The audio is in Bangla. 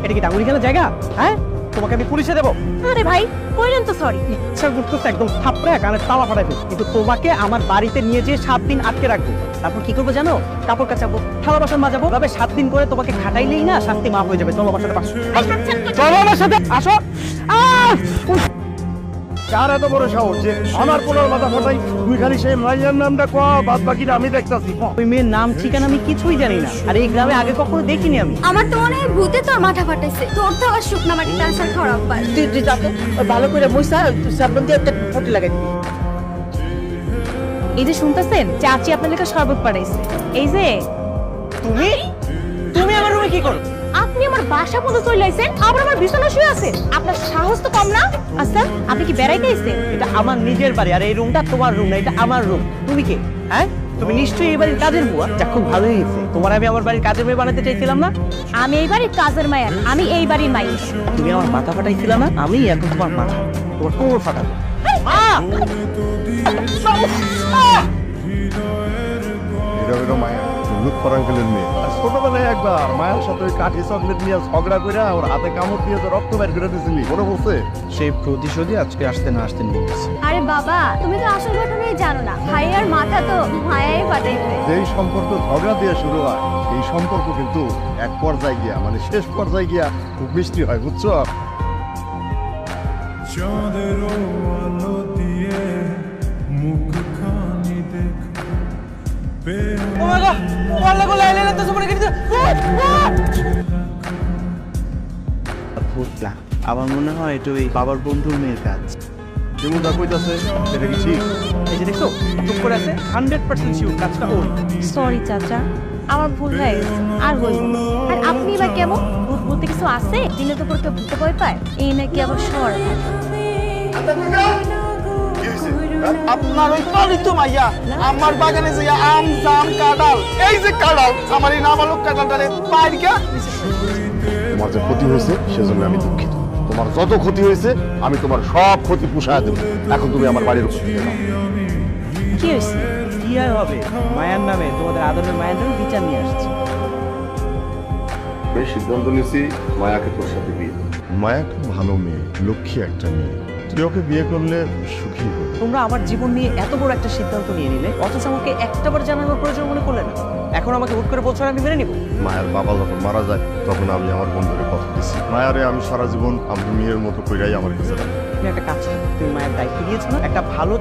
এটা কি ডাঙ্গুরি খেলার জায়গা? হ্যাঁ, তোমাকে আমি পুলিশে দেবো। আরে ভাই কইলেন তো সরি। ইচ্ছা করতেছে একদম থাপড়ে কানের তালা ফাটাই ফেলবো, কিন্তু তোমাকে আমার বাড়িতে নিয়ে যেয়ে 7 দিন আটকে রাখবো। তারপর কি করবো জানো? কাপড় কাচাবো, থালা বাসন মাজাবো, তবে 7 দিন করে তোমাকে খাটাইলেই না শান্তি মাফ হয়ে যাবে। চলো আমার সাথে চলো আমার সাথে আসো। কার এত বড় সাহস যে আমার পোলার মাথা ফটাই? তুই খালি সেই মাইয়ার নামটা কয়া, বাদ বাকিটা আমি দেখতাছি। ওই মেয়ের নাম ঠিকানা আমি কিছুই জানি না, আর এই গ্রামে আগে কখনো দেখিনি আমি। আমার তো মনে হয় ভূতে তোর মাথা ফাটাইছে। তোর তো আবার শুকনা মাটি ট্রান্সফার খারাপ পায়। তুই যাতে ভালো করে মইসা সাবন দিয়ে একটা ফটো লাগাই দিবি। এই যে শুনতেছেন, চাচি আপনার লেখা শরবত পাঠাইছে। এই যে তুমি তুমি আমার রুমে কি করো? আপনি আমার বাসা পর্যন্ত চলে আইছেন, আবার আমার বিছানা শুয়ে আছেন। আপনার সাহস তো কম না। আচ্ছা আপনি কি বেড়াইতে আইছেন? এটা আমার নিজের বাড়ি, আর এই রুমটা তোমার রুম না, এটা আমার রুম। তুমি কে? হ্যাঁ, তুমি নিশ্চয়ই এই বাড়ির কাজের বুয়া। যা, খুব ভালো হয়েছে। তোমার আমি আমার বাড়ির কাজের মেয়ে বানাতে চাইছিলাম না? আমি এই বাড়ির কাজের মায়া, আমি এই বাড়ির মাইয়া। তুমি আমার মাথা ফাটাইছিল না? আমি এখন তোমার মাথা, তোমার কোমর ফাটাবো। এটা মায়া লুক ফরাঙ্কেলের মেয়ে। আর ছোটবেলায় একবার মায়ের সাথে ওই কাঠি চকলেট নিয়ে ঝগড়া করে ওর হাতে কামড় দিয়ে তো রক্ত বের করে দিয়েছিলি, মনে পড়ছে? সেই প্রতিশোধই আজকে আসতে না আসতে নিয়ে গেছে। আরে বাবা, তুমি তো আসল ঘটনাই জানো না। ভাইয়ার মাথা তো মায়াই ফাটাইছে। যেই সম্পর্ক ঝগড়া দিয়ে শুরু হয়, এই সম্পর্ক কিন্তু এক পর্যায়ে গিয়া, মানে শেষ পর্যায়ে গিয়া খুব মিষ্টি হয়, বুঝছো? চাঁদের আলো দিয়ে মুখখানি দেখ আমার মনে হয় এটা ওই বাবার বন্ধুর মেয়ের কাজ। যেমনটা কইতাছে সেটা কি ঠিক? এই যে দেখছো, চুপ করে আছে, 100% শিওর কাজটা ওর। সরি চাচা, আমার ভুল হয়ে গেছে, আর হইব না। আর আপনি বা কেমন? ভূত বলতে কিছু আছে? দিনে তো পড়তে ভূতে ভয় পায়, এই নাকি আবার শহর। আপনার ওই পালিত মাইয়া আমার বাগানে যে আম জাম কাঁঠাল, এই যে কাঁঠাল, আমার এই নাবালক কাঁঠালটারে পাইকা। তোমার যে ক্ষতি হয়েছে সেজন্য আমি দুঃখিত। তোমার যত ক্ষতি হয়েছে আমি তোমার সব ক্ষতি পুষায় দেবো। এখন তুমি আমার বাড়ির উপর থেকে নাও। কি হয়েছে? কি আর হবে, মায়ার নামে, তোমাদের আদরের মায়ের নামে বিচার নিয়ে আসছে। আমি সিদ্ধান্ত নিয়েছি মায়াকে তোর সাথে বিয়ে। মায়া খুব ভালো মেয়ে, লক্ষ্মী একটা মেয়ে। তুই ওকে বিয়ে করলে সুখী হবে। তোমরা আমার জীবন নিয়ে এত বড় একটা সিদ্ধান্ত নিয়ে নিলে, অথচ আমাকে একটাবার জানানোর প্রয়োজন মনে করলে না। এখন আমাকে হুট করে বলছো আর আমি মেনে নিব? মায়ের বাবা যখন মারা যায় তখন আমি আমার বন্ধুকে কথা দিচ্ছি, মায়ারে আমি সারা জীবন আমার মেয়ের মতো কইরাই আমার কাছে রাখবো। তুমি একটা কাজ করো, তুমি মায়ের দায়িত্ব দিয়েছো না, একটা ভালো